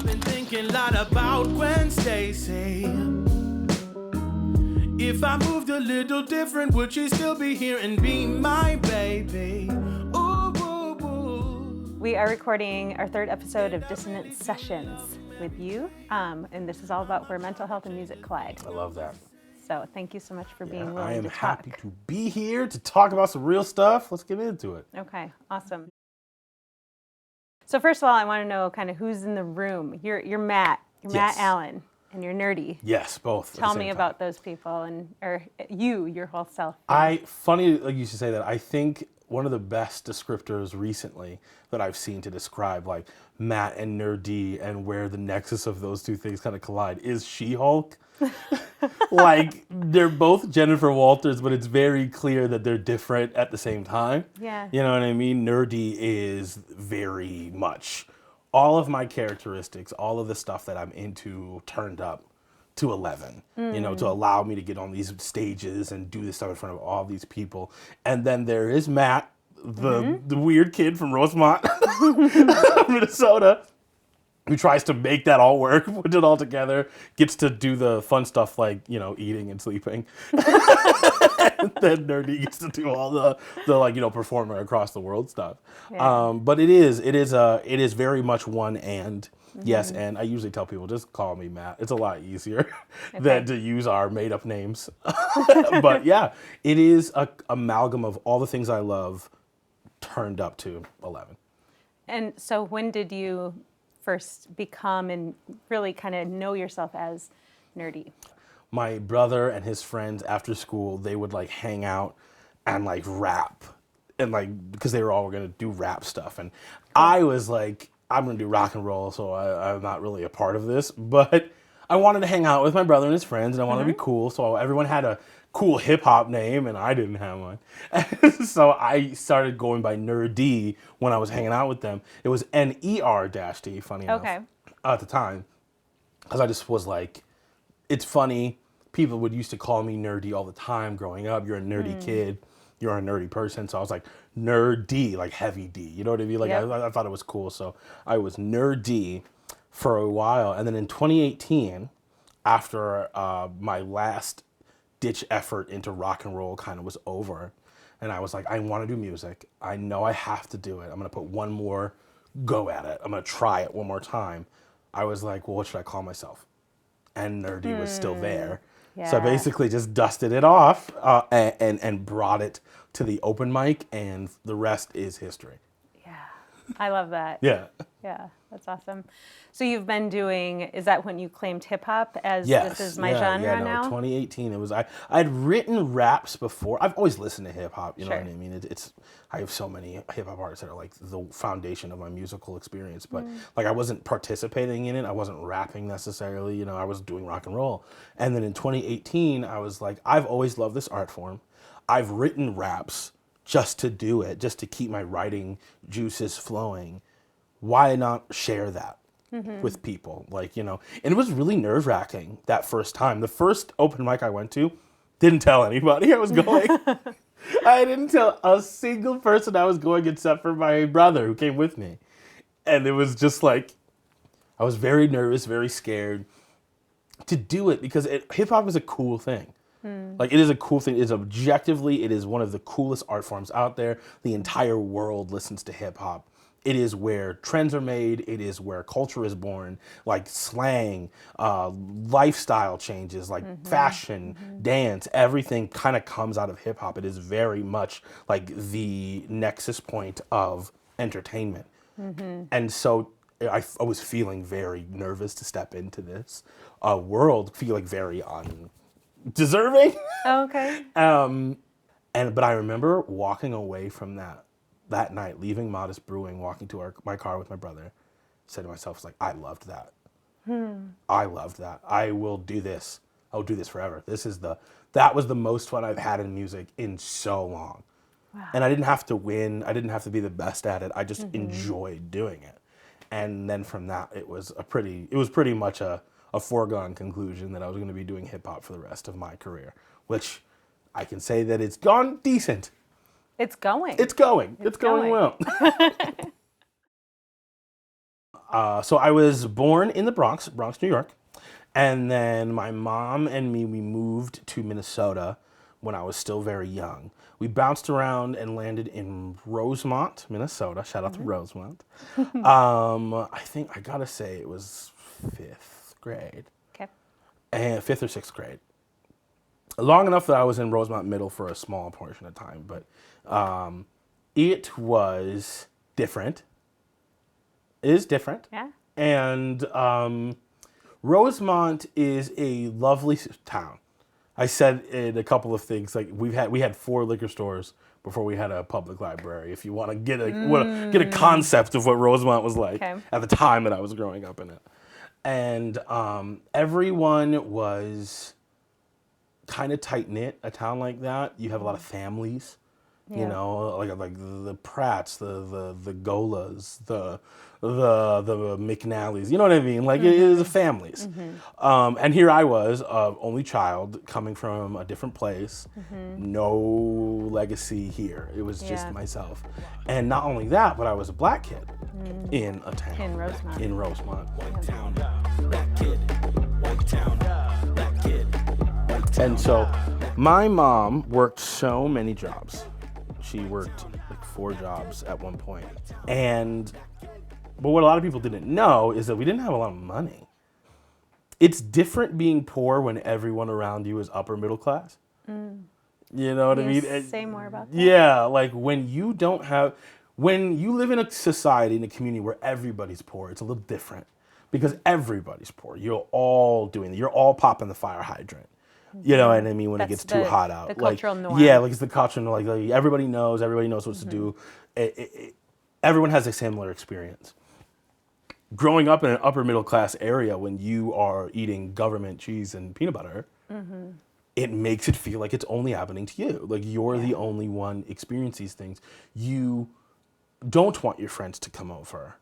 been thinking a lot about Gwen Stacy. If I moved a little different, would she still be here and be my baby? Ooh, ooh, ooh. We are recording our third episode of Dissonance Sessions with you, and this is all about where mental health and music collide. I love that. So thank you so much for being willing I am to talk. happy to be here to talk about some real stuff. Let's get into it. Okay, awesome. So first of all, I want to know kind of who's in the room. You're Matt. You're Yes. Matt Allen, and you're Nur-D. Yes, both. Tell me about those people or your whole self. Funny like you should say that. I think one of the best descriptors recently that I've seen to describe like Matt and Nur-D and where the nexus of those two things kind of collide is She-Hulk. Like they're both Jennifer Walters, but it's very clear that they're different at the same time. Yeah. You know what I mean? Nur-D is very much all of my characteristics, all of the stuff that I'm into turned up to 11, you know, to allow me to get on these stages and do this stuff in front of all these people. And then there is Matt, the weird kid from Rosemont, Minnesota, who tries to make that all work, put it all together, gets to do the fun stuff like, you know, eating and sleeping. And then Nur-D gets to do all the like, you know, performer across the world stuff. Yeah. But it is very much one and. Yes, and I usually tell people, just call me Matt. It's a lot easier than to use our made-up names. But yeah, it is a amalgam of all the things I love turned up to 11. And so when did you first become and really kind of know yourself as Nur-D? My brother and his friends after school, they would like hang out and like rap. And like, because they were all going to do rap stuff. And I was like, I'm going to do rock and roll, so I'm not really a part of this. But I wanted to hang out with my brother and his friends, and I wanted to be cool. So everyone had a cool hip-hop name, and I didn't have one. So I started going by Nur-D when I was hanging out with them. It was N-E-R-D, funny enough, at the time. Because I just was like, it's funny. People would used to call me Nur-D all the time growing up. You're a nerdy kid. You're a nerdy person. So I was like, Nur-D, like heavy D. You know what I mean? Like, I thought it was cool. So I was Nur-D for a while. And then in 2018, after my last ditch effort into rock and roll kind of was over, and I was like, I want to do music. I know I have to do it. I'm going to put one more go at it. I'm going to try it one more time. I was like, well, what should I call myself? And Nur-D was still there. Yeah. So I basically just dusted it off and brought it to the open mic, and the rest is history. Yeah, I love that. Yeah. Yeah, that's awesome. So you've been doing, is that when you claimed hip hop as this is my genre now? 2018. It was, I'd written raps before. I've always listened to hip hop, you know what I mean? I have so many hip hop artists that are like the foundation of my musical experience, but like I wasn't participating in it. I wasn't rapping necessarily, you know, I was doing rock and roll. And then in 2018, I was like, I've always loved this art form. I've written raps just to do it, just to keep my writing juices flowing. Why not share that with people? Like, you know, and it was really nerve-wracking that first time. The first open mic I went to, didn't tell anybody I was going. I didn't tell a single person I was going except for my brother who came with me. And it was just like, I was very nervous, very scared to do it because hip-hop is a cool thing. Like, it is a cool thing. It is objectively, it is one of the coolest art forms out there. The entire world listens to hip-hop. It is where trends are made. It is where culture is born, like slang, lifestyle changes, like fashion, dance, everything kind of comes out of hip hop. It is very much like the nexus point of entertainment. And so I was feeling very nervous to step into this world, feeling very undeserving. Oh, okay. But I remember walking away from that night, leaving Modest Brewing, walking to my car with my brother, said to myself, like, I loved that. I loved that. I will do this. I'll do this forever. That was the most fun I've had in music in so long. Wow. And I didn't have to win. I didn't have to be the best at it. I just enjoyed doing it. And then from that, it was pretty much a foregone conclusion that I was going to be doing hip hop for the rest of my career, which I can say that it's gone decent. It's going. It's going well. So I was born in the Bronx, New York. And then my mom and me, we moved to Minnesota when I was still very young. We bounced around and landed in Rosemont, Minnesota. Shout out to Rosemont. I think, I gotta say, it was 5th grade. Okay. And 5th or 6th grade. Long enough that I was in Rosemont Middle for a small portion of time, but it was different. It is different. Yeah. And Rosemont is a lovely town. I said in a couple of things, like we had 4 liquor stores before we had a public library. If you want to get a concept of what Rosemont was like at the time that I was growing up in it, and everyone was kind of tight knit. A town like that, you have a lot of families. You know, like the Pratts, the Golas, the McNallys. You know what I mean? Like it is families. And here I was, only child, coming from a different place, no legacy here. It was just myself. And not only that, but I was a black kid in a town. In Rosemont. White town, black kid. White town, black kid. And so my mom worked so many jobs. She worked like 4 jobs at one point. But what a lot of people didn't know is that we didn't have a lot of money. It's different being poor when everyone around you is upper middle class. You know what I mean? Say more about that. Yeah, like when you live in a society, in a community where everybody's poor, it's a little different because everybody's poor. You're all popping the fire hydrant. You know what I mean? When it gets too hot out. The cultural norm. Yeah, like it's the cultural norm. Like everybody knows what to do. Everyone has a similar experience. Growing up in an upper middle class area when you are eating government cheese and peanut butter, it makes it feel like it's only happening to you. Like you're the only one experiencing these things. You don't want your friends to come over.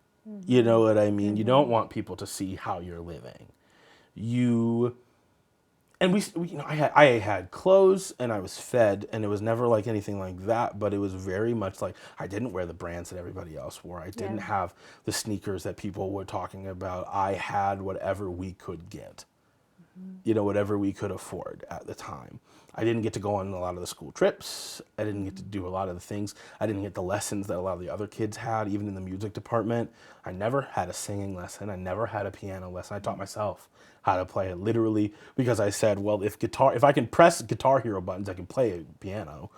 You know what I mean? You don't want people to see how you're living. And we you know, I had clothes and I was fed, and it was never like anything like that, but it was very much like I didn't wear the brands that everybody else wore. I didn't have the sneakers that people were talking about. I had whatever we could get, you know, whatever we could afford at the time. I didn't get to go on a lot of the school trips. I didn't get to do a lot of the things. I didn't get the lessons that a lot of the other kids had, even in the music department. I never had a singing lesson. I never had a piano lesson. I taught myself how to play it, literally, because I said, well, if I can press Guitar Hero buttons, I can play a piano.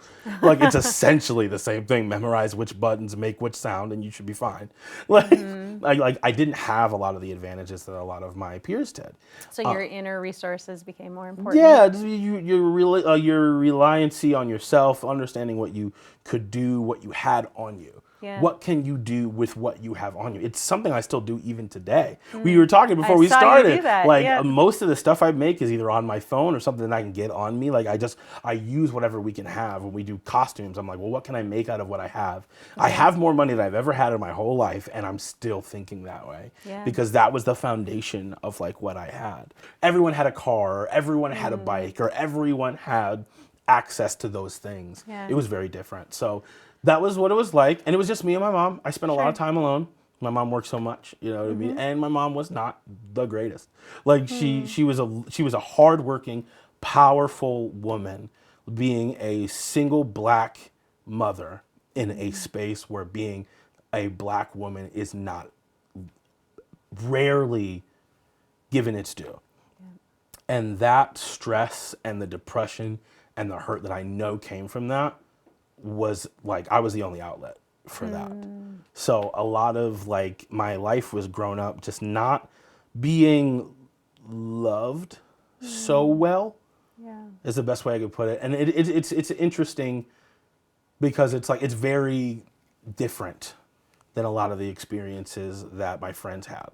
Like, it's essentially the same thing. Memorize which buttons make which sound, and you should be fine. Like, I didn't have a lot of the advantages that a lot of my peers did. So your inner resources became more important. Yeah, your reliancy on yourself, understanding what you could do, what you had on you. Yeah. What can you do with what you have on you? It's something I still do even today. We were talking before we started. You do that. Like most of the stuff I make is either on my phone or something that I can get on me. Like I use whatever we can have. When we do costumes, I'm like, well, what can I make out of what I have? Yeah. I have more money than I've ever had in my whole life, and I'm still thinking that way. Yeah. Because that was the foundation of like what I had. Everyone had a car, or everyone had a bike, or everyone had access to those things. Yeah. It was very different. So that was what it was like, and it was just me and my mom. I spent a lot of time alone. My mom worked so much, you know what I mean? And my mom was not the greatest. Like she was a hardworking, powerful woman, being a single black mother in a space where being a black woman is not rarely given its due. Yeah. And that stress and the depression and the hurt that I know came from that was like, I was the only outlet for that. So a lot of like my life was grown up just not being loved so well, is the best way I could put it. And it's interesting because it's like, it's very different than a lot of the experiences that my friends had.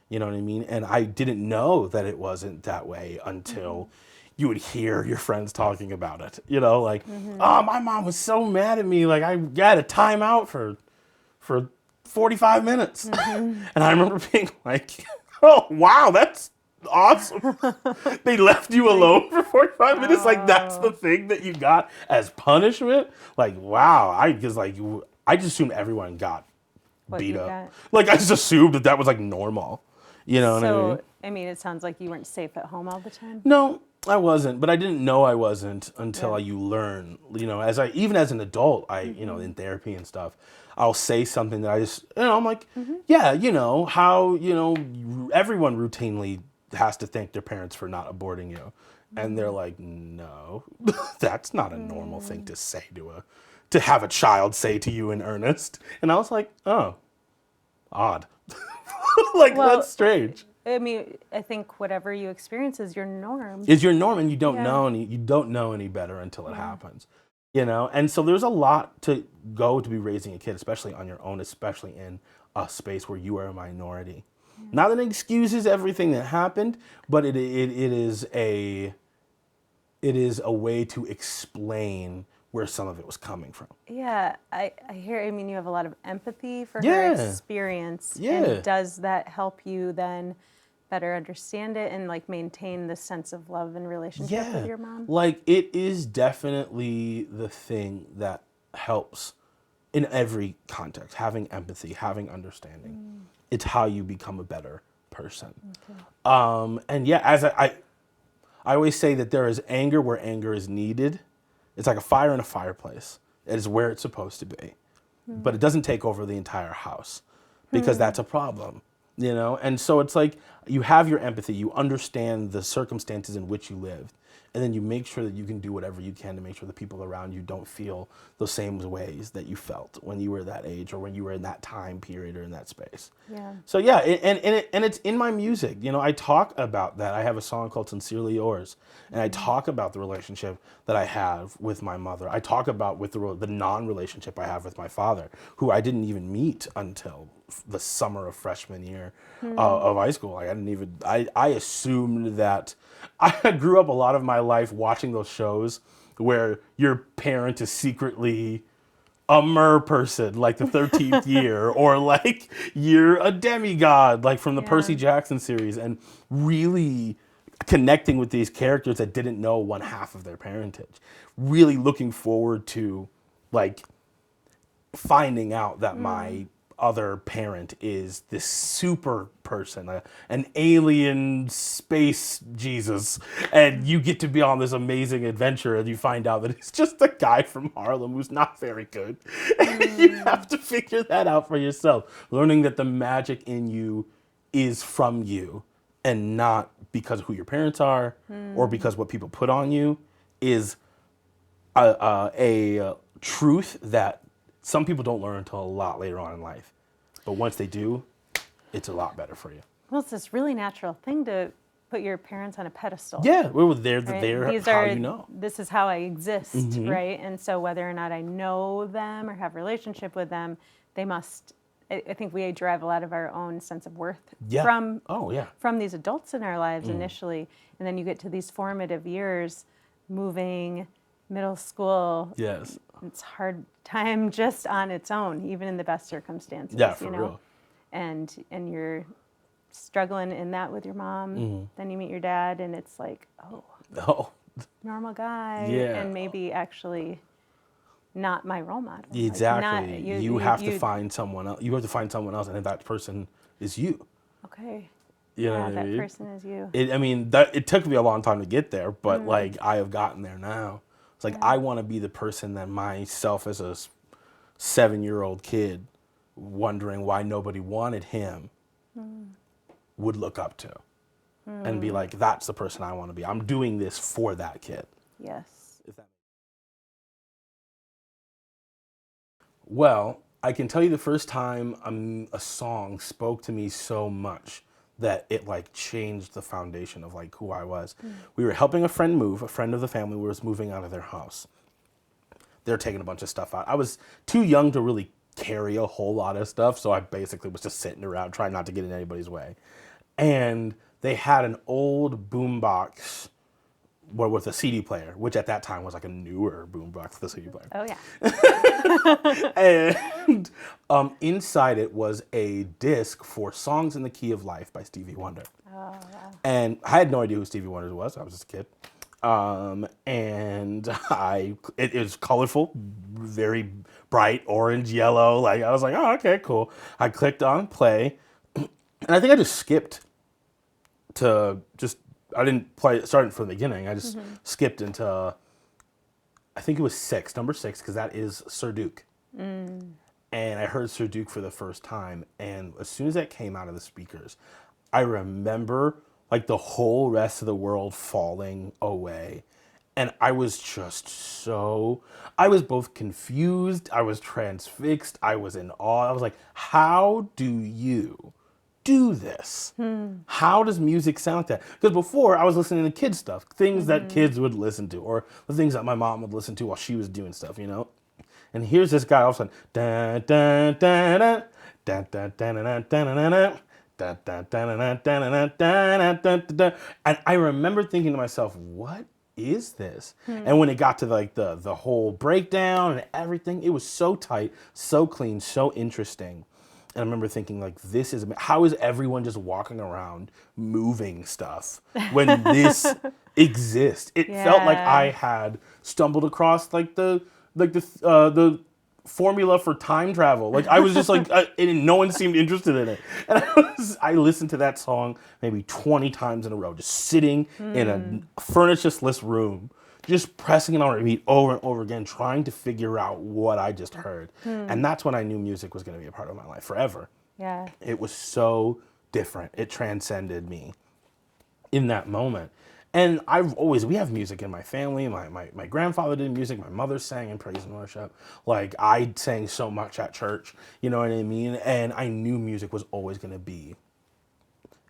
You know what I mean? And I didn't know that it wasn't that way until you would hear your friends talking about it, you know, like, oh, my mom was so mad at me. Like I got a timeout for 45 minutes. And I remember being like, oh, wow, that's awesome. They left you alone for 45 minutes. Like that's the thing that you got as punishment. Like, wow. I just assumed everyone got beat you up. got. Like, I just assumed that was like normal. You know what I mean? So, I mean, it sounds like you weren't safe at home all the time. No, I wasn't, but I didn't know I wasn't until Yeah. you learn. You know, even as an adult, you know, in therapy and stuff, I'll say something that I just, I'm like, yeah, you know, how, you know, everyone routinely has to thank their parents for not aborting you. And they're like, no, that's not a normal thing to say to have a child say to you in earnest. And I was like, oh, odd. Like, Well, that's strange. I mean, I think whatever you experience is your norm. Is your norm, and you don't Yeah. know any better until it happens. You know, and so there's a lot to go to be raising a kid, especially on your own, especially in a space where you are a minority. Not that it excuses everything that happened, but it is a way to explain where some of it was coming from. Yeah, I hear. I mean, you have a lot of empathy for her Yeah. experience. Yeah. And does that help you then better understand it and like maintain the sense of love and relationship with your mom? Like, it is definitely the thing that helps in every context. Having empathy, having understanding. It's how you become a better person. Okay. And yeah, as I always say that there is anger where anger is needed. It's like a fire in a fireplace. It is where it's supposed to be. But it doesn't take over the entire house because that's a problem, you know? And so it's like you have your empathy, you understand the circumstances in which you lived, and then you make sure that you can do whatever you can to make sure the people around you don't feel those same ways that you felt when you were that age or when you were in that time period or in that space. Yeah. So yeah, and it's in my music. You know, I talk about that. I have a song called "Sincerely Yours," and I talk about the relationship that I have with my mother. I talk about with the non-relationship I have with my father, who I didn't even meet until the summer of freshman year of high school. Like, I assumed that I grew up a lot of my life watching those shows where your parent is secretly a mer person, like the 13th year, or like you're a demigod, like from the Percy Jackson series, and really connecting with these characters that didn't know one half of their parentage. Really looking forward to like finding out that my other parent is this super person, an alien space Jesus, and you get to be on this amazing adventure and you find out that it's just a guy from Harlem who's not very good. And you have to figure that out for yourself, learning that the magic in you is from you and not because of who your parents are or because what people put on you, is a truth that some people don't learn until a lot later on in life. But once they do, it's a lot better for you. Well, it's this really natural thing to put your parents on a pedestal. Yeah, they're Right? These how are, you know. this is how I exist, right? And so whether or not I know them or have a relationship with them, they must, I think we derive a lot of our own sense of worth from these adults in our lives initially. And then you get to these formative years, moving, middle school. Yes. It's a hard time just on its own, even in the best circumstances. Yeah, for real. And you're struggling in that with your mom. Then you meet your dad, and it's like, Oh, normal guy, Yeah. and maybe actually not my role model. Like, exactly. not- you have to find someone else. You have to find someone else, and that person is you. Okay. You know Yeah, what I that mean? person is you. It took me a long time to get there, but like I have gotten there now. It's like I want to be the person that myself as a 7-year-old kid wondering why nobody wanted him would look up to and be like, that's the person I want to be. I'm doing this for that kid. Yes. Well, I can tell you the first time a song spoke to me so much that it like changed the foundation of like who I was. We were helping a friend move. A friend of the family was moving out of their house. They're taking a bunch of stuff out. I was too young to really carry a whole lot of stuff, so I basically was just sitting around trying not to get in anybody's way. And they had an old boombox with a CD player, which at that time was like a newer boombox with a CD player. Oh, yeah. And inside it was a disc for Songs in the Key of Life by Stevie Wonder. Oh, wow. And I had no idea who Stevie Wonder was. I was just a kid. And it was colorful, very bright orange, yellow. Like I was like, oh, okay, cool. I clicked on play, and I think I just skipped to I didn't play starting from the beginning. I just skipped into, I think it was number 6, because that is Sir Duke. And I heard Sir Duke for the first time, and as soon as that came out of the speakers, I remember like the whole rest of the world falling away. And I was just I was both confused, I was transfixed, I was in awe. I was like, how do you do this? How does music sound like that? Because before I was listening to kids stuff, things that kids would listen to, or the things that my mom would listen to while she was doing stuff, you know? And here's this guy all of a sudden, dun, dun, dun, dun, dun, dun, dun, dun, dun, dun, dun. Dun, dun, dun, dun, dun, dun, dun, dun, dun, dun. And I remember thinking to myself, what is this? And when it got to like the whole breakdown and everything, it was so tight, so clean, so interesting. And I remember thinking like, how is everyone just walking around moving stuff when this exists? It felt like I had stumbled across like the formula for time travel. Like I was just like, and no one seemed interested in it. And I listened to that song maybe 20 times in a row, just sitting in a furnitureless room, just pressing it on repeat over and over again, trying to figure out what I just heard. And that's when I knew music was going to be a part of my life forever. Yeah. It was so different. It transcended me in that moment. And we have music in my family. My grandfather did music. My mother sang in praise and worship. Like I sang so much at church, you know what I mean? And I knew music was always going to be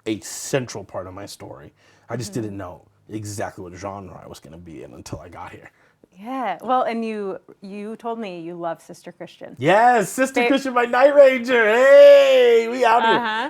a central part of my story. I just didn't know exactly what genre I was going to be in until I got here. Yeah. Well, and you told me you love Sister Christian. Yes, Sister Christian by Night Ranger. Hey, we out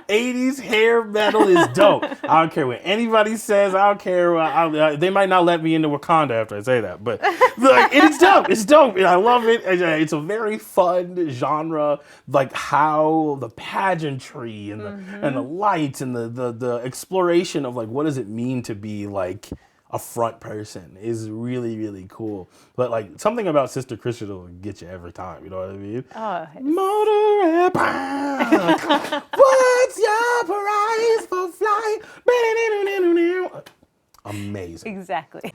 here. 80s hair metal is dope. I don't care what anybody says. I don't care. They might not let me into Wakanda after I say that, but like, it's dope. It's dope. And I love it. It's a very fun genre. Like how the pageantry and the lights and the exploration of like what does it mean to be like a front person is really, really cool. But like something about Sister Christian will get you every time, you know what I mean? Motor what's your price for flight? Amazing. Exactly.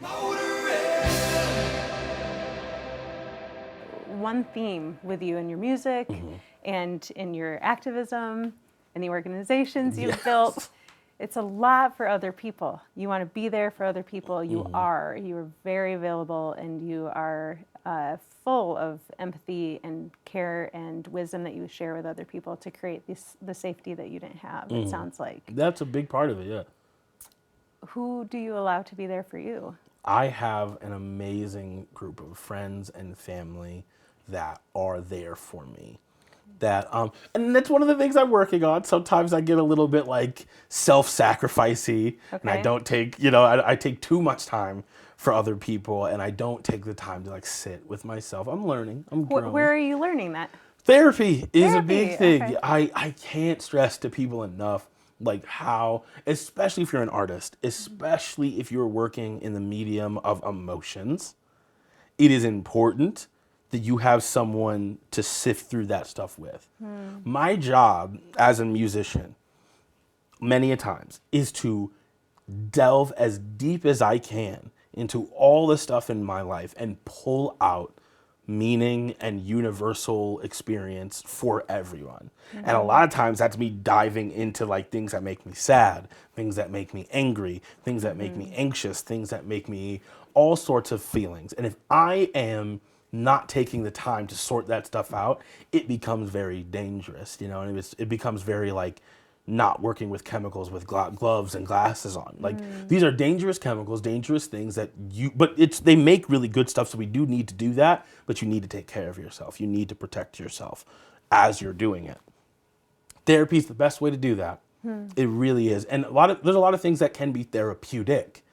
One theme with you in your music and in your activism and the organizations you've built. It's a lot for other people. You want to be there for other people. You are. You are very available, and you are full of empathy and care and wisdom that you share with other people to create the safety that you didn't have, it sounds like. That's a big part of it, yeah. Who do you allow to be there for you? I have an amazing group of friends and family that are there for me. And that's one of the things I'm working on. Sometimes I get a little bit like self-sacrificey, and I don't take, I take too much time for other people, and I don't take the time to like sit with myself. I'm learning. I'm growing. Where are you learning that? Therapy is a big thing. Okay. I can't stress to people enough like how, especially if you're an artist, especially if you're working in the medium of emotions, it is important that you have someone to sift through that stuff with. My job as a musician, many a times, is to delve as deep as I can into all the stuff in my life and pull out meaning and universal experience for everyone. And a lot of times that's me diving into like things that make me sad, things that make me angry, things that make me anxious, things that make me all sorts of feelings. And if I am not taking the time to sort that stuff out, it becomes very dangerous, and it becomes very like not working with chemicals with gloves and glasses on. Like these are dangerous chemicals, dangerous things but they make really good stuff. So we do need to do that, but you need to take care of yourself. You need to protect yourself as you're doing it. Therapy is the best way to do that. It really is. And there's a lot of things that can be therapeutic.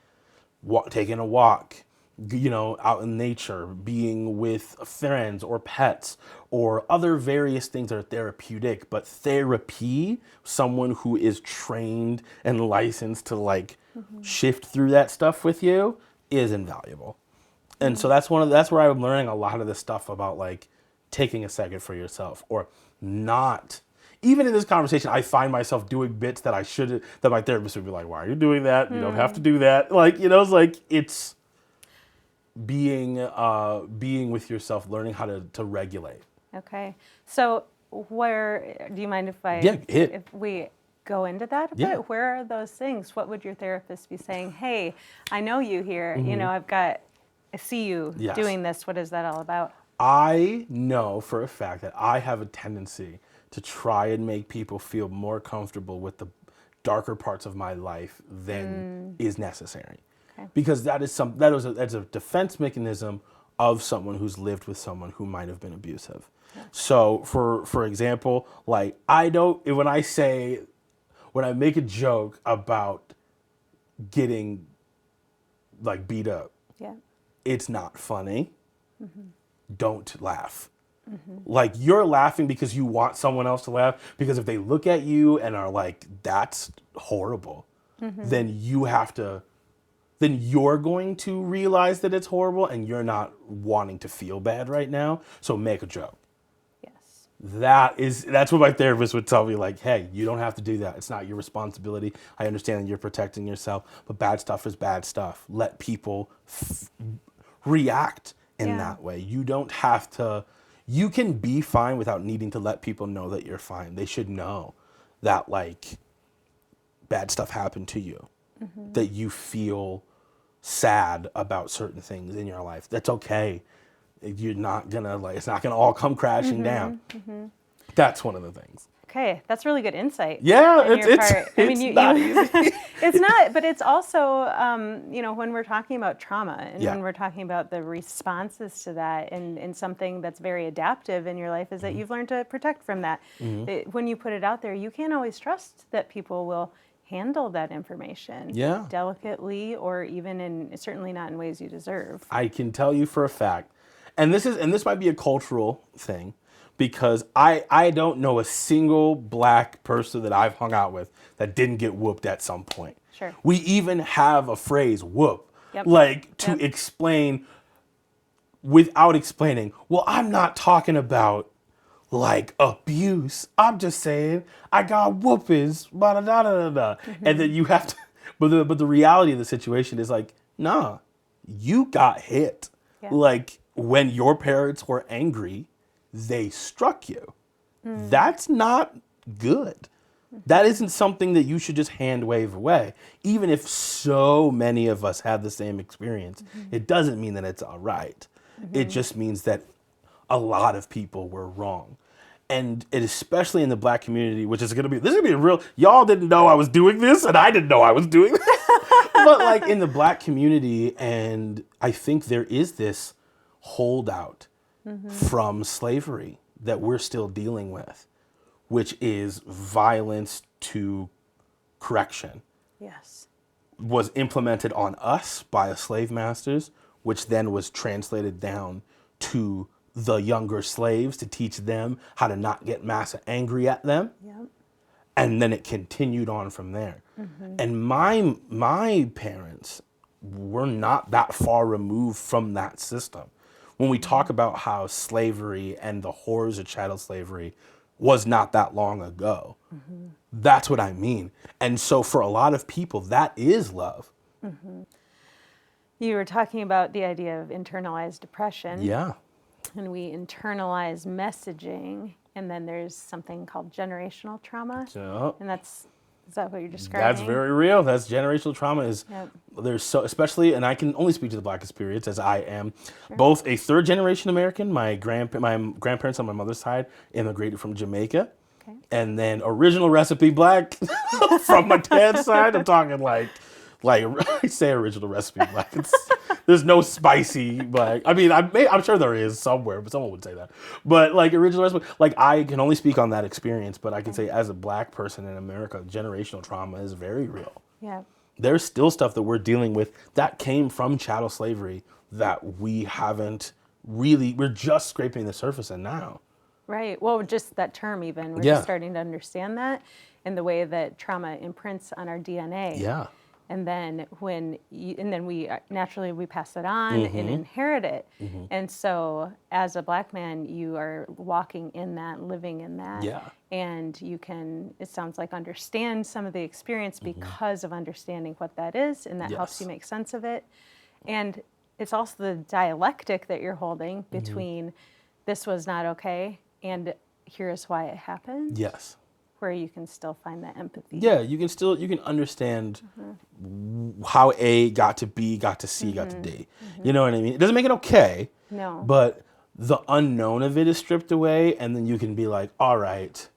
Taking a walk, out in nature, being with friends or pets or other various things that are therapeutic. But therapy, someone who is trained and licensed to like shift through that stuff with you, is invaluable. And so that's where I'm learning a lot of this stuff about like taking a second for yourself, or not. Even in this conversation, I find myself doing bits that that my therapist would be like, why are you doing that? You don't have to do that. Like, you know, it's like, it's being with yourself, learning how to regulate. Okay. So do you mind if we go into that a bit? Where are those things? What would your therapist be saying? Hey, I know you here. You know, I see you doing this. What is that all about? I know for a fact that I have a tendency to try and make people feel more comfortable with the darker parts of my life than is necessary. Okay. Because that's a defense mechanism of someone who's lived with someone who might have been abusive. Yeah. So for example, like when I make a joke about getting like beat up, it's not funny. Don't laugh. Like, you're laughing because you want someone else to laugh, because if they look at you and are like, that's horrible, then you're going to realize that it's horrible and you're not wanting to feel bad right now. So make a joke. Yes. That's what my therapist would tell me, like, hey, you don't have to do that. It's not your responsibility. I understand that you're protecting yourself, but bad stuff is bad stuff. Let people react in that way. You don't have to. You can be fine without needing to let people know that you're fine. They should know that, like, bad stuff happened to you, that you feel sad about certain things in your life. That's okay. You're not gonna, like, it's not gonna all come crashing down. That's one of the things. Okay, that's really good insight. Yeah, it's not easy. It's not, but it's also, when we're talking about trauma and when we're talking about the responses to that, and something that's very adaptive in your life is that you've learned to protect from that. When you put it out there, you can't always trust that people will handle that information delicately, or even certainly not in ways you deserve. I can tell you for a fact, and this might be a cultural thing, because I don't know a single black person that I've hung out with that didn't get whooped at some point. Sure. We even have a phrase, whoop, to explain without explaining. Well, I'm not talking about like abuse. I'm just saying I got whoopings, and then you have to, but the reality of the situation is like, nah, you got hit. Yeah. Like, when your parents were angry, they struck you. That's not good. That isn't something that you should just hand wave away. Even if so many of us have the same experience, it doesn't mean that it's all right. It just means that a lot of people were wrong. And especially in the black community, this is gonna be a real, y'all didn't know I was doing this, and I didn't know I was doing this. But like in the black community, and I think there is this holdout from slavery that we're still dealing with, which is violence to correction. Yes. Was implemented on us by the slave masters, which then was translated down to the younger slaves to teach them how to not get massa angry at them. Yep. And then it continued on from there. And my parents were not that far removed from that system. When we talk about how slavery and the horrors of chattel slavery was not that long ago, that's what I mean. And so for a lot of people, that is love. You were talking about the idea of internalized depression. Yeah. And we internalize messaging, and then there's something called generational trauma. And is that what you're describing? That's very real. That's generational trauma. There's especially, and I can only speak to the black experience, as I am both a third generation American. My grandparents on my mother's side immigrated from Jamaica, and then original recipe black from my dad's side. I'm talking like I say original recipe black. There's no spicy black. I mean, I'm sure there is somewhere, but someone would say that. But like original recipe, like I can only speak on that experience, but I can say as a black person in America, generational trauma is very real. Yeah. There's still stuff that we're dealing with that came from chattel slavery that we haven't really, we're just scraping the surface in now. Right. Well, just that term even, we're just starting to understand that, and the way that trauma imprints on our DNA. Yeah. And then we naturally we pass it on and inherit it. And so as a Black man, you are walking in that, living in that. Yeah. And you can, it sounds like, understand some of the experience because of understanding what that is, and that helps you make sense of it. And it's also the dialectic that you're holding between this was not okay and here's why it happened. Yes. Where you can still find that empathy. Yeah, you can understand how A got to B, got to C, got to D. You know what I mean? It doesn't make it okay. No. But the unknown of it is stripped away, and then you can be like, all right,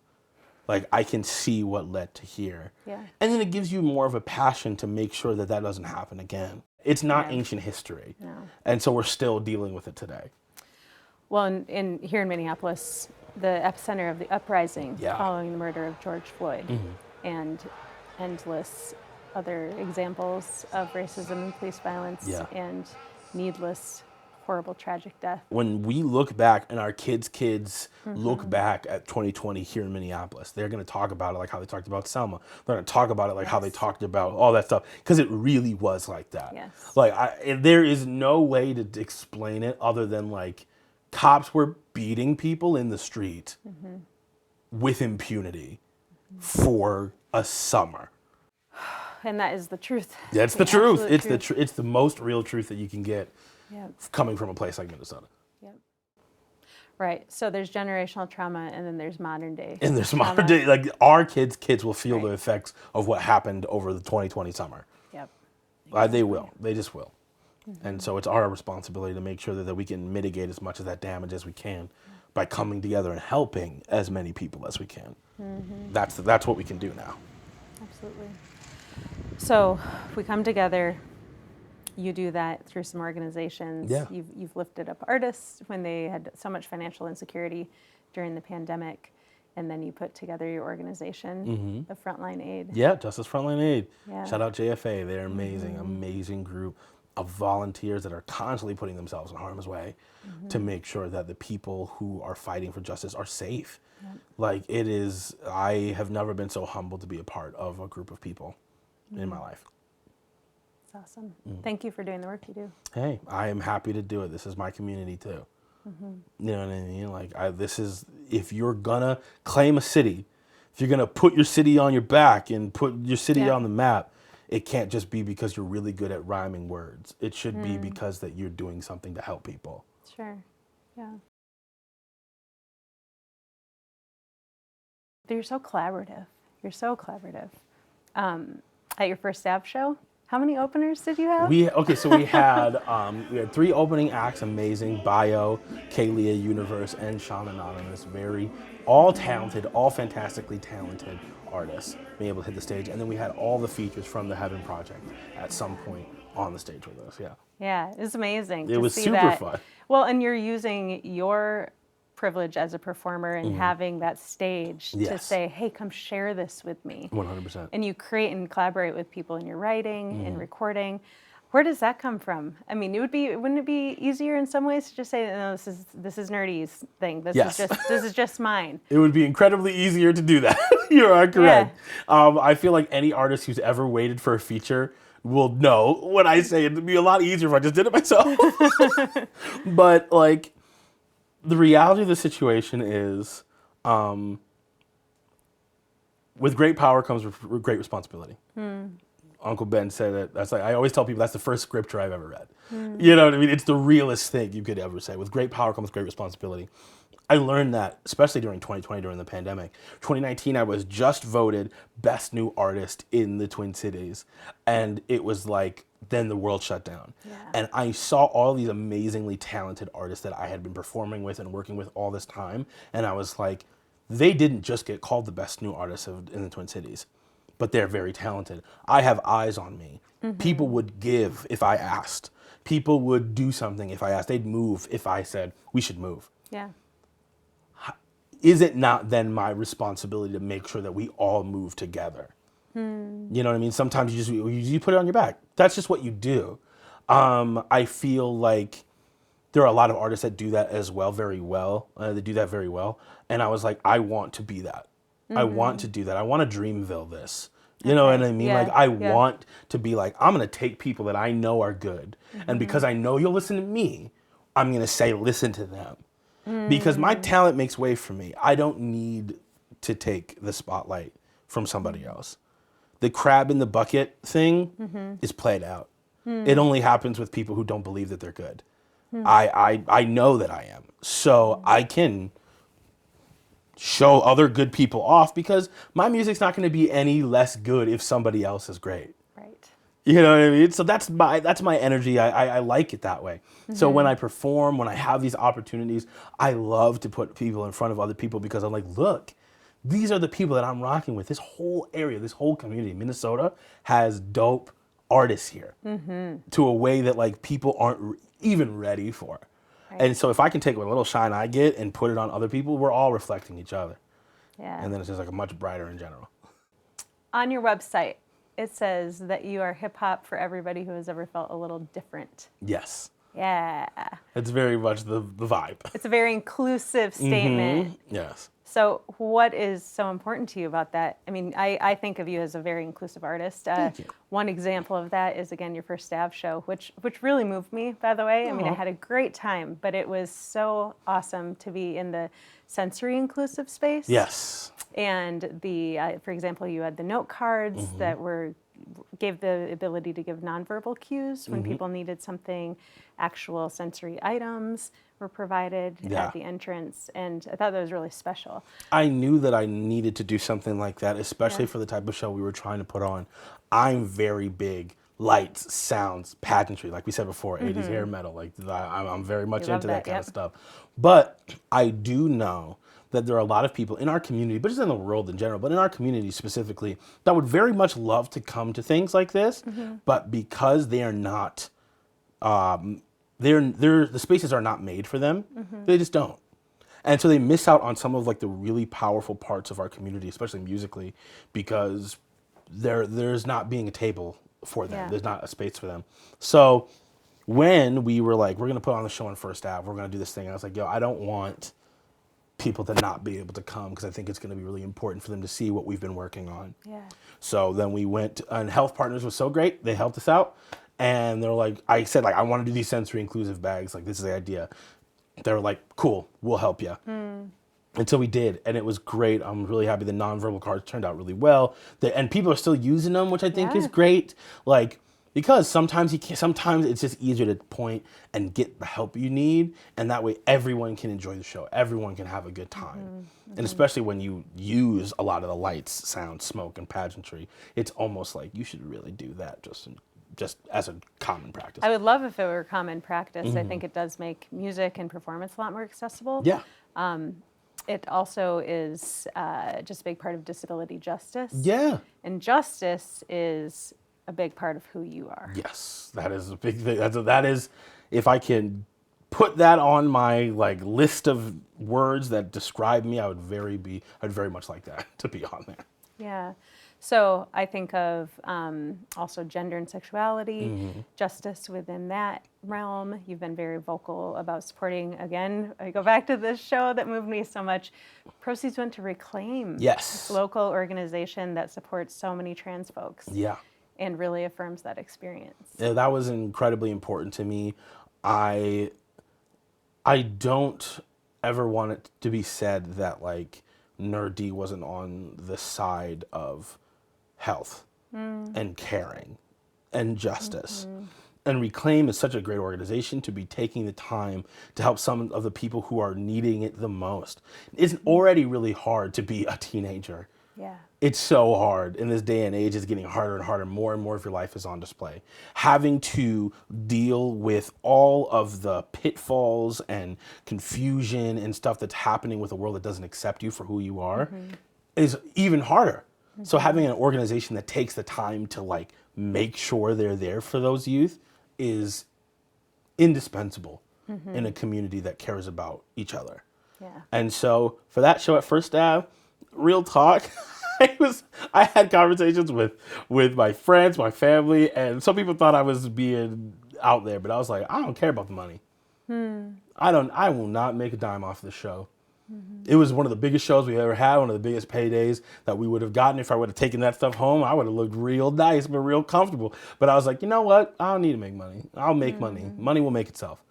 like I can see what led to here. Yeah. And then it gives you more of a passion to make sure that that doesn't happen again. It's not ancient history. No. And so we're still dealing with it today. Well, here in Minneapolis, the epicenter of the uprising following the murder of George Floyd and endless other examples of racism and police violence and needless, horrible, tragic death. When we look back and our kids' look back at 2020 here in Minneapolis, they're going to talk about it like how they talked about Selma. They're going to talk about it like how they talked about all that stuff, because it really was like that. Yes. Like, there is no way to explain it other than like cops were beating people in the street with impunity for a summer. And that is the truth. That's the truth. It's the most real truth that you can get coming from a place like Minnesota. Yep. Right. So there's generational trauma, and then there's modern day. And there's modern day, like our kids will feel the effects of what happened over the 2020 summer. Yep. They will. They just will. And so it's our responsibility to make sure that we can mitigate as much of that damage as we can by coming together and helping as many people as we can. That's what we can do now. Absolutely. So if we come together, you do that through some organizations. Yeah. You've lifted up artists when they had so much financial insecurity during the pandemic, and then you put together your organization, the Frontline Aid. Yeah, Justice Frontline Aid. Yeah. Shout out JFA. They're amazing, amazing group of volunteers that are constantly putting themselves in harm's way to make sure that the people who are fighting for justice are safe. Yep. Like I have never been so humbled to be a part of a group of people in my life. That's awesome. Thank you for doing the work you do. Hey, I am happy to do it. This is my community too. You know what I mean? Like if you're gonna claim a city, if you're gonna put your city on your back and put your city on the map, it can't just be because you're really good at rhyming words. It should be because that you're doing something to help people. Sure. Yeah. You're so collaborative. At your first Stab show, how many openers did you have? We had 3 opening acts, amazing. Bio, Kalia Universe, and Sean Anonymous. All talented, all fantastically talented artists being able to hit the stage. And then we had all the features from the Heaven Project at some point on the stage with us, Yeah, it's amazing. It was super fun. Well, and you're using your privilege as a performer and having that stage to say, hey, come share this with me. 100%. And you create and collaborate with people in your writing and recording. Where does that come from? I mean, wouldn't it be easier in some ways to just say, no, this is Nur-D's thing. This is just mine. It would be incredibly easier to do that. You are correct. Yeah. I feel like any artist who's ever waited for a feature will know when I say it'd be a lot easier if I just did it myself. But like, the reality of the situation is, with great power comes great responsibility. Uncle Ben said it. That's like, I always tell people that's the first scripture I've ever read. You know what I mean? It's the realest thing you could ever say. With great power comes great responsibility. I learned that, especially during 2020, during the pandemic. 2019, I was just voted Best New Artist in the Twin Cities. And it was like, then the world shut down. Yeah. And I saw all these amazingly talented artists that I had been performing with and working with all this time. And I was like, they didn't just get called the Best New Artists in the Twin Cities, but they're very talented. I have eyes on me. People would give if I asked. People would do something if I asked. They'd move if I said, we should move. Yeah. Is it not then my responsibility to make sure that we all move together? You know what I mean? Sometimes you put it on your back. That's just what you do. I feel like there are a lot of artists that do that as well, very well. They do that very well. And I was like, I want to be that. I want to do that. I want to Dreamville this. You know what I mean? Like, I want to be like, I'm going to take people that I know are good. And because I know you'll listen to me, I'm going to say, listen to them. Because my talent makes way for me. I don't need to take the spotlight from somebody else. The crab in the bucket thing is played out. It only happens with people who don't believe that they're good. I know that I am. So I can show other good people off because my music's not going to be any less good if somebody else is great. Right. You know what I mean? So that's my energy. I like it that way. So when I perform, when I have these opportunities, I love to put people in front of other people because I'm like, look, these are the people that I'm rocking with. This whole area, this whole community, Minnesota has dope artists here to a way that like people aren't even ready for. Right. And so if I can take what little shine I get and put it on other people, we're all reflecting each other. Yeah. And then it's just like a much brighter in general. On your website, it says that you are hip hop for everybody who has ever felt a little different. Yes. Yeah. It's very much the vibe. It's a very inclusive statement. Yes. So what is so important to you about that? I mean, I think of you as a very inclusive artist. Thank you. One example of that is, again, your first Stav show, which really moved me, by the way. I mean, I had a great time, but it was so awesome to be in the sensory inclusive space. Yes. And for example, you had the note cards that gave the ability to give nonverbal cues when people needed something. Actual sensory items were provided at the entrance, and I thought that was really special. I knew that I needed to do something like that, especially for the type of show we were trying to put on. I'm very big lights, sounds, pageantry, like we said before, 80s hair metal. Like I'm very much into that kind of stuff. But I do know that there are a lot of people in our community, but just in the world in general, but in our community specifically, that would very much love to come to things like this, but because they are not, the spaces are not made for them, they just don't. And so they miss out on some of like the really powerful parts of our community, especially musically, because there's not being a table for them. There's not a space for them. So when we were like, we're going to put on the show on First Ave, we're going to do this thing, I was like, yo, I don't want people to not be able to come because I think it's going to be really important for them to see what we've been working on. Yeah. So then we went, and Health Partners was so great. They helped us out. And they're like, I said, like, I want to do these sensory inclusive bags. Like, this is the idea. They were like, cool, we'll help you. Until we did, and it was great. I'm really happy the nonverbal cards turned out really well. And people are still using them, which I think is great. Like, because sometimes sometimes it's just easier to point and get the help you need, and that way everyone can enjoy the show. Everyone can have a good time. And especially when you use a lot of the lights, sound, smoke, and pageantry, it's almost like you should really do that just as a common practice. I would love if it were common practice. I think it does make music and performance a lot more accessible. Yeah. It also is just a big part of disability justice. Yeah. And justice is a big part of who you are. Yes, that is a big thing. That is, if I can put that on my like list of words that describe me, I'd very much like that to be on there. Yeah. So I think of also gender and sexuality, justice within that realm. You've been very vocal about supporting, again, I go back to this show that moved me so much. Proceeds went to Reclaim. Yes. This local organization that supports so many trans folks. Yeah. And really affirms that experience. Yeah, that was incredibly important to me. I don't ever want it to be said that like Nur-D wasn't on the side of health and caring and justice. And Reclaim is such a great organization to be taking the time to help some of the people who are needing it the most. It's already really hard to be a teenager. Yeah. It's so hard in this day and age. It's getting harder and harder. More and more of your life is on display. Having to deal with all of the pitfalls and confusion and stuff that's happening with a world that doesn't accept you for who you are is even harder. So having an organization that takes the time to like make sure they're there for those youth is indispensable in a community that cares about each other. Yeah. And so for that show at First Ave, real talk, I had conversations with my friends, my family, and some people thought I was being out there, but I was like, I don't care about the money. I will not make a dime off the show. It was one of the biggest shows we ever had, one of the biggest paydays that we would have gotten. If I would have taken that stuff home, I would have looked real nice, but real comfortable. But I was like, you know what? I don't need to make money. I'll make money. Money will make itself.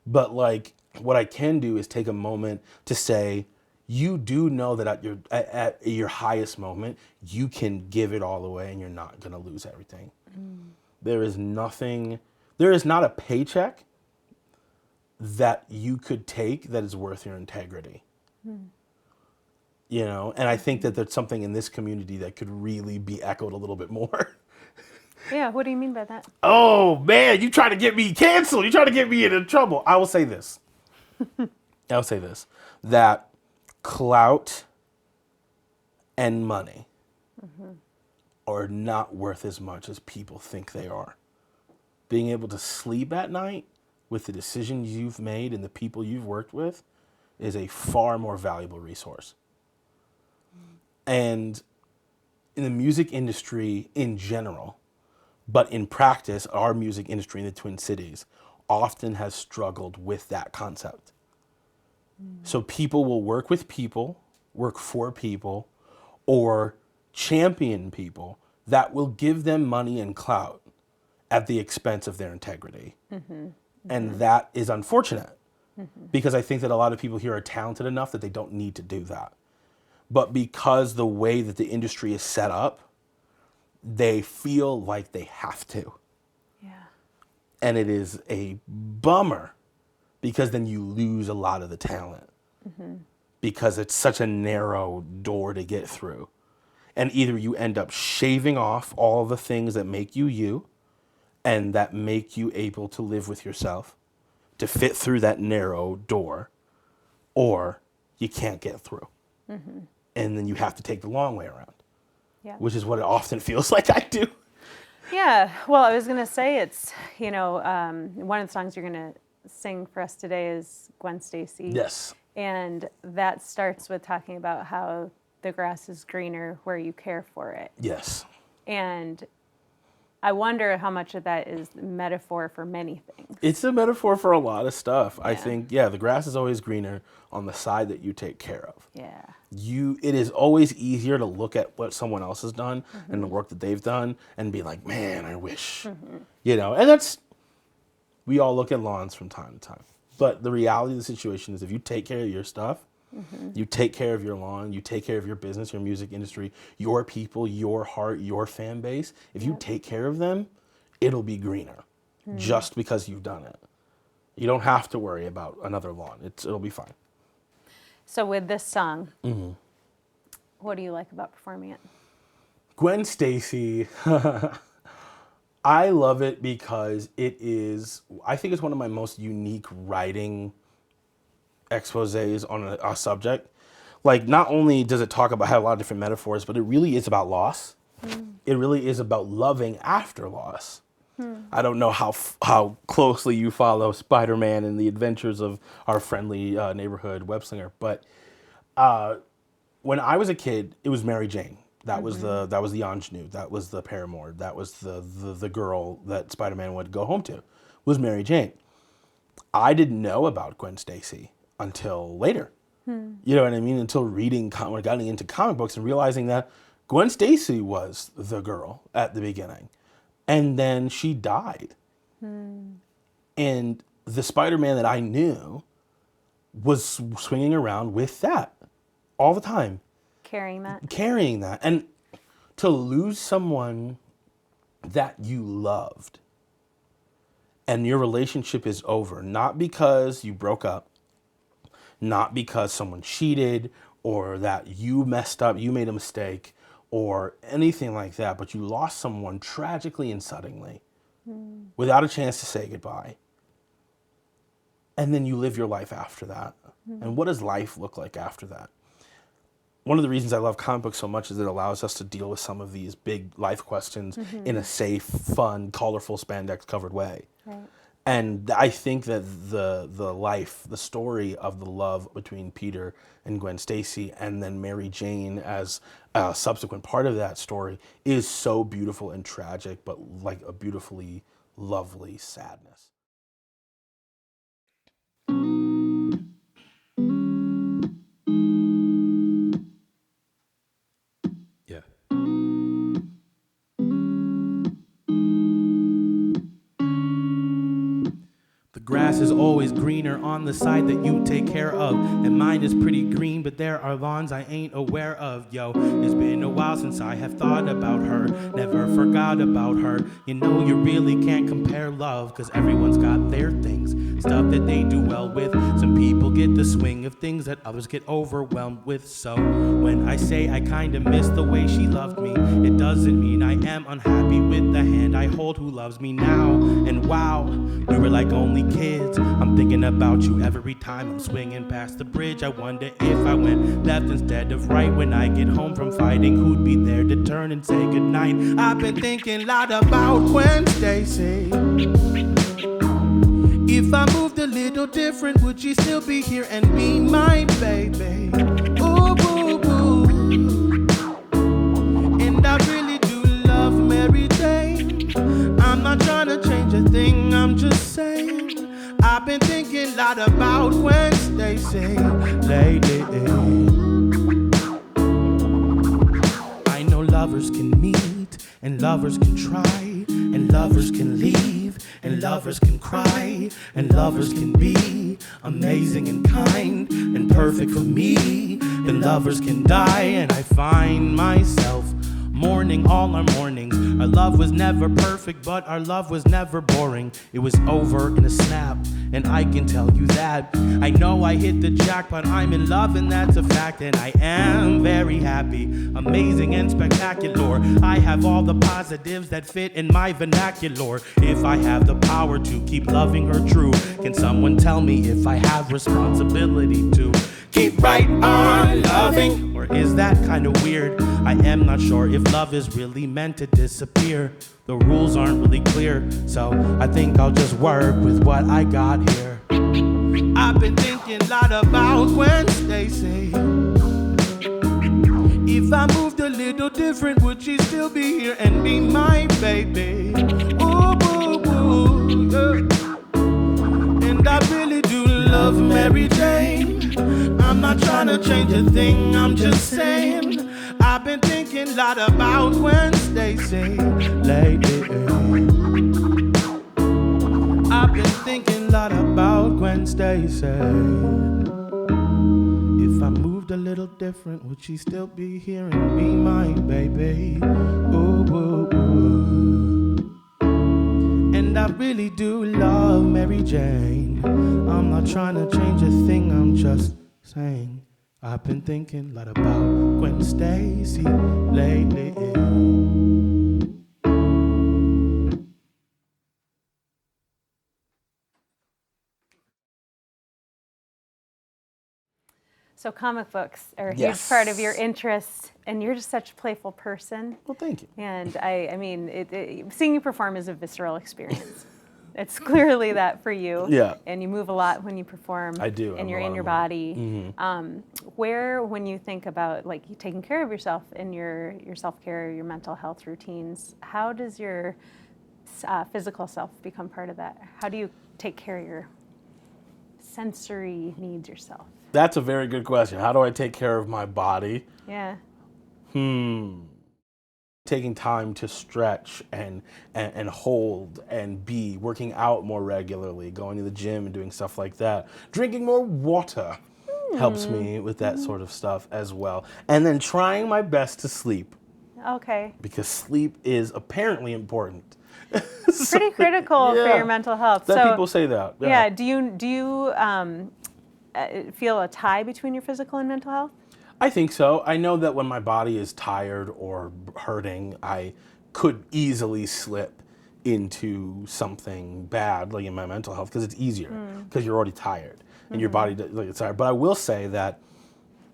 But like, what I can do is take a moment to say, you do know that at your highest moment, you can give it all away and you're not going to lose everything. There is not a paycheck that you could take that is worth your integrity. You know, and I think that there's something in this community that could really be echoed a little bit more. Yeah, what do you mean by that? Oh man, you trying to get me canceled. You trying to get me into trouble. I will say this. That clout and money are not worth as much as people think they are. Being able to sleep at night with the decisions you've made and the people you've worked with is a far more valuable resource. And in the music industry in general, but in practice, our music industry in the Twin Cities often has struggled with that concept. So people will work with people, work for people, or champion people that will give them money and clout at the expense of their integrity. And that is unfortunate because I think that a lot of people here are talented enough that they don't need to do that. But because the way that the industry is set up, they feel like they have to. Yeah. And it is a bummer because then you lose a lot of the talent because it's such a narrow door to get through. And either you end up shaving off all the things that make you you and that make you able to live with yourself to fit through that narrow door, or you can't get through. And then you have to take the long way around, which is what it often feels like I do. Yeah, well, I was going to say it's, you know, one of the songs you're going to sing for us today is Gwen Stacy. Yes. And that starts with talking about how the grass is greener where you care for it. Yes. And I wonder how much of that is metaphor for many things. It's a metaphor for a lot of stuff. I think, the grass is always greener on the side that you take care of. Yeah. It is always easier to look at what someone else has done and the work that they've done and be like, man, I wish, you know, and we all look at lawns from time to time. But the reality of the situation is if you take care of your stuff, you take care of your lawn, you take care of your business, your music industry, your people, your heart, your fan base. If you take care of them, it'll be greener just because you've done it. You don't have to worry about another lawn. It'll be fine. So with this song, what do you like about performing it? Gwen Stacy, I love it because I think it's one of my most unique writing exposés on a subject. Like, not only does it talk about have a lot of different metaphors, but it really is about loss. It really is about loving after loss. I don't know how closely you follow Spider-Man and the adventures of our friendly neighborhood web slinger, but when I was a kid, it was Mary Jane. That was the ingenue. That was the paramour. That was the girl that Spider-Man would go home to. Was Mary Jane. I didn't know about Gwen Stacy until later. You know what I mean? Until getting into comic books and realizing that Gwen Stacy was the girl at the beginning. And then she died. And the Spider-Man that I knew was swinging around with that all the time. Carrying that. And to lose someone that you loved and your relationship is over, not because you broke up, not because someone cheated or that you messed up, you made a mistake, or anything like that, but you lost someone tragically and suddenly without a chance to say goodbye. And then you live your life after that. And what does life look like after that? One of the reasons I love comic books so much is it allows us to deal with some of these big life questions in a safe, fun, colorful, spandex-covered way. Right. And I think that the story of the love between Peter and Gwen Stacy and then Mary Jane as a subsequent part of that story is so beautiful and tragic, but like a beautifully lovely sadness. Grass is always greener on the side that you take care of. And mine is pretty green, but there are lawns I ain't aware of. Yo, it's been a while since I have thought about her. Never forgot about her. You know you really can't compare love, cause everyone's got their things. Stuff that they do well with. Some people get the swing of things that others get overwhelmed with. So when I say I kinda miss the way she loved me, it doesn't mean I am unhappy with the hand I hold who loves me now. And wow, we were like only kids. I'm thinking about you every time I'm swinging past the bridge. I wonder if I went left instead of right when I get home from fighting. Who'd be there to turn and say goodnight? I've been thinking a lot about Gwen Stacy. If I moved a little different, would she still be here and be my baby? Ooh, boo, boo. And I really do love Mary Jane. I'm not trying to change a thing, I'm just saying. I've been thinking a lot about Gwen Stacy lately. I know lovers can meet, and lovers can try, and lovers can leave, and lovers can cry, and lovers can be amazing and kind and perfect for me. Then lovers can die, and I find myself mourning all our mornings. Our love was never perfect, but our love was never boring. It was over in a snap, and I can tell you that. I know I hit the jackpot, I'm in love, and that's a fact. And I am very happy, amazing and spectacular. I have all the positives that fit in my vernacular. If I have the power to keep loving her true, can someone tell me if I have responsibility to keep right on loving? Or is that kind of weird? I am not sure if love is really meant to disappear. The rules aren't really clear, so I think I'll just work with what I got here. I've been thinking a lot about Gwen Stacy. If I moved a little different, would she still be here and be my baby? Ooh, boo, boo, yeah. And I really do love Mary Jane. I'm not trying to change a thing, I'm just saying. I've been thinking a lot about Gwen Stacy lately. I've been thinking a lot about Gwen Stacy. If I moved a little different, would she still be here and be my baby? Ooh, ooh, ooh. And I really do love Mary Jane. I'm not trying to change a thing, I'm just saying. I've been thinking a lot about Gwen Stacy lately. So comic books are a huge part of your interests, and you're just such a playful person. Well, thank you. And I mean, seeing you perform is a visceral experience. It's clearly that for you. Yeah. And you move a lot when you perform. I do. And you're in your body. Mm-hmm. Where, when you think about like you taking care of yourself in your self-care, your mental health routines, how does your physical self become part of that? How do you take care of your sensory needs yourself? That's a very good question. How do I take care of my body? Yeah. Taking time to stretch and hold and be, working out more regularly, going to the gym and doing stuff like that. Drinking more water helps me with that sort of stuff as well. And then trying my best to sleep. Okay. Because sleep is apparently important. Pretty critical for your mental health. Some people say that. Yeah. Do you feel a tie between your physical and mental health? I think so. I know that when my body is tired or hurting, I could easily slip into something bad, like in my mental health, because it's easier, because you're already tired and your body is tired. But I will say that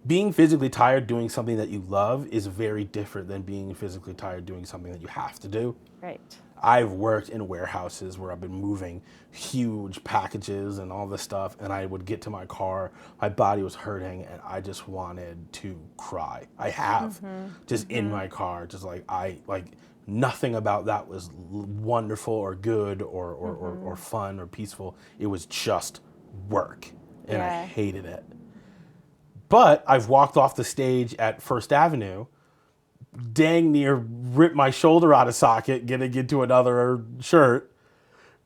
being physically tired doing something that you love is very different than being physically tired doing something that you have to do. Right. I've worked in warehouses where I've been moving huge packages and all this stuff, and I would get to my car, my body was hurting, and I just wanted to cry. I have, just in my car, just nothing about that was wonderful or good or fun or peaceful. It was just work, and I hated it. But I've walked off the stage at First Avenue, dang near ripped my shoulder out of socket getting into another shirt,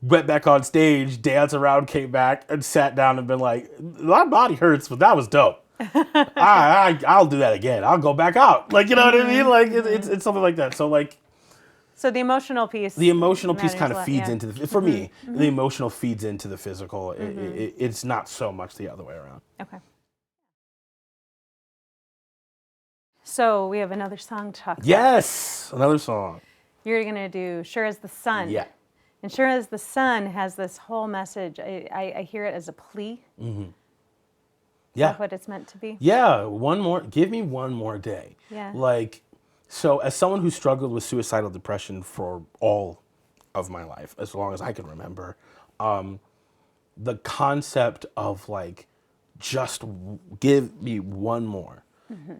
went back on stage, danced around, came back, and sat down and been like, my body hurts, but that was dope. I'll do that again. I'll go back out. Like, you know what I mean? Like, it's something like that. So, like... So the emotional piece... The emotional piece kind of feeds into... For me, the emotional feeds into the physical. It's not so much the other way around. Okay. So we have another song to talk about. Yes! Another song. You're going to do Sure as the Sun. Yeah. And Sure as the Sun has this whole message. I hear it as a plea. Mm-hmm. Is that what it's meant to be? Yeah. Give me one more day. Yeah. Like, so as someone who struggled with suicidal depression for all of my life, as long as I can remember, the concept of like, just give me one more. Mm-hmm.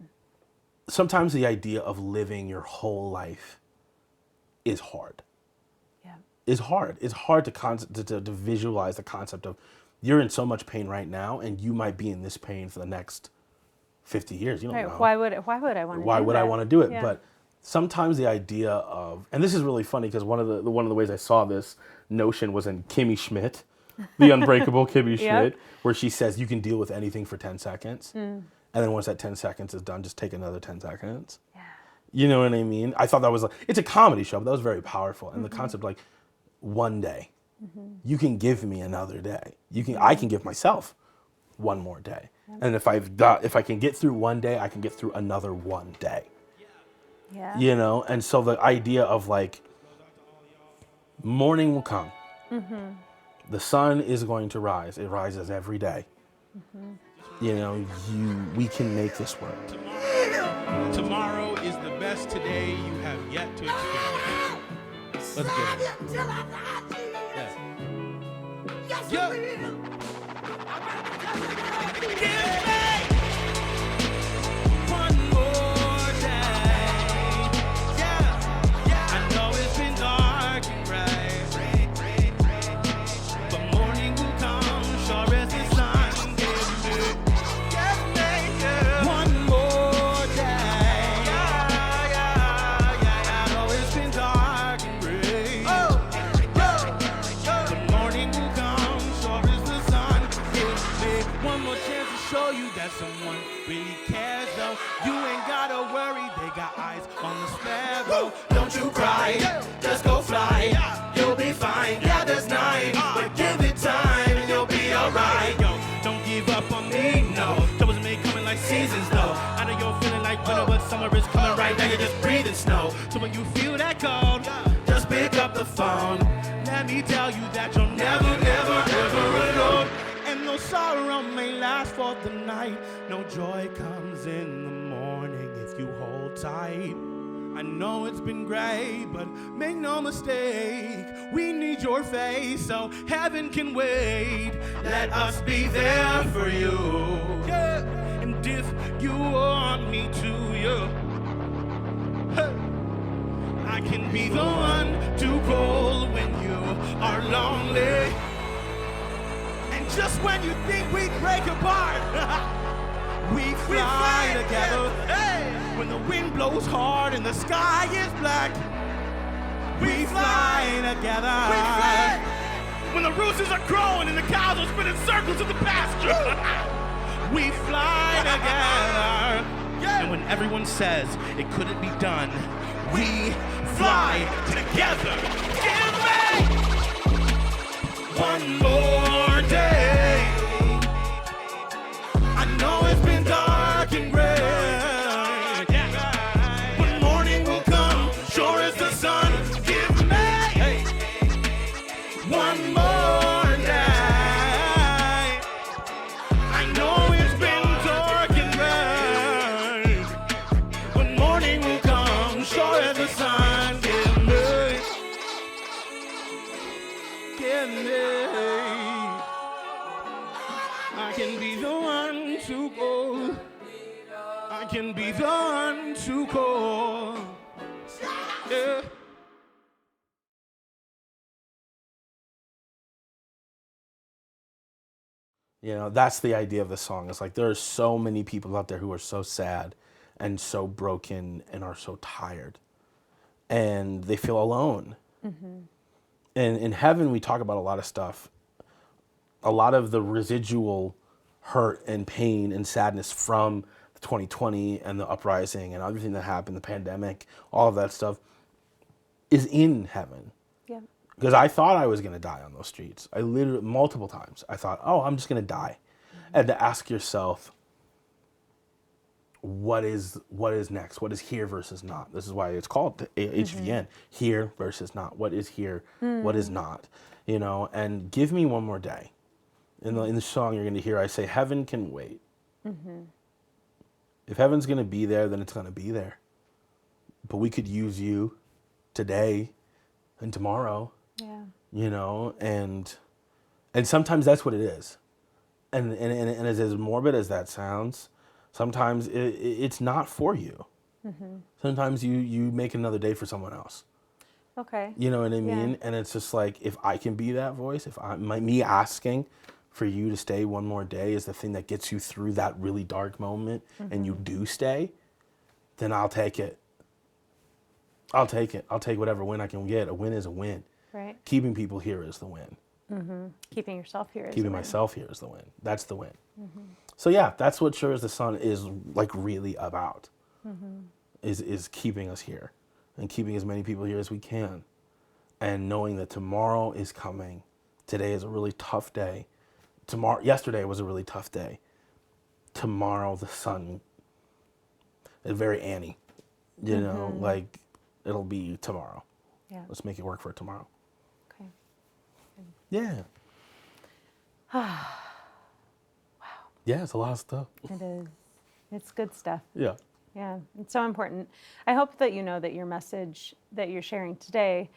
Sometimes the idea of living your whole life is hard. Yeah. It's hard. It's hard to visualize the concept of you're in so much pain right now and you might be in this pain for the next 50 years. You don't know. Why would I want to do that? Why would I want to do it? Yeah. But sometimes the idea of, and this is really funny because one of the ways I saw this notion was in Kimmy Schmidt, the unbreakable Kimmy Schmidt, where she says you can deal with anything for 10 seconds. And then once that 10 seconds is done, just take another 10 seconds. Yeah. You know what I mean? I thought that was, it's a comedy show, but that was very powerful. And the concept, like, one day, you can give me another day. I can give myself one more day. Yeah. And if I can get through one day, I can get through another one day. Yeah. You know? And so the idea of, like, morning will come. The sun is going to rise. It rises every day. You know, we can make this work. Tomorrow is the best today you have yet to experience. Let's get it. Yes, you will. Give me one more day. Yeah. I know it's been dark and gray, but morning will come, sure as the sun. Someone really cares though. You ain't gotta worry, they got eyes on the sparrow. Don't you cry, just go fly. You'll be fine, yeah, there's 9. But give it time and you'll be alright. Yo, don't give up on me, no. Troubles may coming like seasons though. I know you're feeling like winter, but summer is coming right now. You're just breathing snow. So when you feel that cold, just pick up the phone. Let me tell you that you're never, ever alone. And no sorrow may last for the night. No joy comes in the morning if you hold tight. I know it's been great, but make no mistake, we need your face so heaven can wait. Let us be there for you. Yeah. And if you want me to, I can be the one to call when you are lonely. Just when you think we'd break apart, we fly together. Hey. When the wind blows hard and the sky is black, we fly together. We fly. When the roosters are crowing and the cows are spinning circles in the pasture, we fly together. Yeah. And when everyone says it couldn't be done, we fly together. Give me one more day. I know it's been dark and gray, but morning will come, sure as the sun. Give me one more day. I know it's been dark and gray, but morning will come, sure as the sun. Give me. I can be the one to go. I can be the one to call. Yeah. You know, that's the idea of the song. It's like there are so many people out there who are so sad and so broken and are so tired. And they feel alone. And in heaven, we talk about a lot of stuff. A lot of the residual hurt and pain and sadness from 2020 and the uprising and everything that happened, the pandemic, all of that stuff is in heaven. Yeah. Because I thought I was going to die on those streets. I literally, multiple times, I thought, oh, I'm just going to die. And to ask yourself, what is next? What is here versus not? This is why it's called HVN, here versus not. What is here? What is not? You know, and give me one more day. In the song you're going to hear, I say, heaven can wait. If heaven's going to be there, then it's going to be there. But we could use you today and tomorrow. Yeah. You know, and sometimes that's what it is. And as morbid as that sounds, sometimes it's not for you. Sometimes you make another day for someone else. Okay. You know what I mean? Yeah. And it's just like, if I can be that voice, me asking for you to stay one more day is the thing that gets you through that really dark moment, and you do stay, then I'll take it. I'll take it. I'll take whatever win I can get. A win is a win. Right. Keeping people here is the win. Keeping yourself here is Keeping the win. myself here is the win. That's the win. So yeah, that's what Sure as the Sun is like really about. Is keeping us here and keeping as many people here as we can, and knowing that tomorrow is coming. Today is a really tough day. Yesterday was a really tough day. Tomorrow the sun is very Annie. You know, like it'll be tomorrow. Yeah. Let's make it work for tomorrow. Okay. Yeah. Wow. Yeah, it's a lot of stuff. It is. It's good stuff. Yeah. Yeah, it's so important. I hope that you know that your message that you're sharing today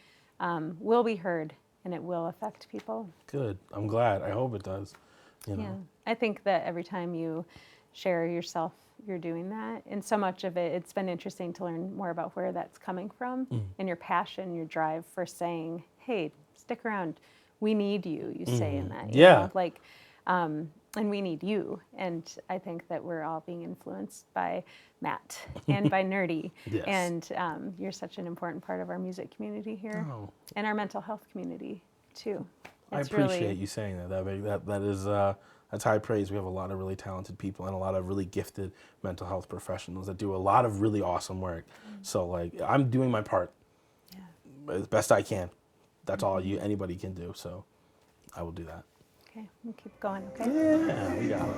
will be heard and it will affect people. Good. I'm glad. I hope it does. You know. Yeah, I think that every time you share yourself, you're doing that. And so much of it, it's been interesting to learn more about where that's coming from and your passion, your drive for saying, hey, stick around. We need you, you say in that. You know? Like, and we need you. And I think that we're all being influenced by Matt and by Nur-D. Yes. And you're such an important part of our music community here and our mental health community too. I appreciate you saying that. That is that's high praise. We have a lot of really talented people and a lot of really gifted mental health professionals that do a lot of really awesome work. So like I'm doing my part as best I can. That's all anybody can do. So I will do that. Okay, we'll keep going, okay? Yeah, we got it.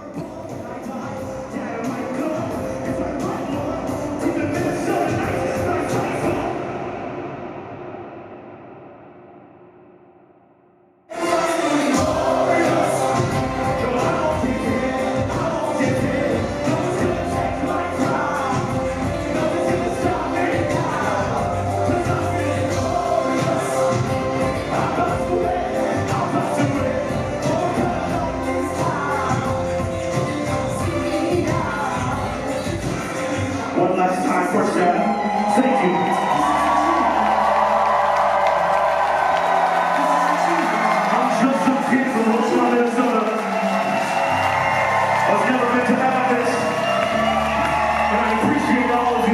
One last time for Sarah. Thank you. I'm just a kid from Richmond, Minnesota. I've never been to Memphis, and I appreciate all of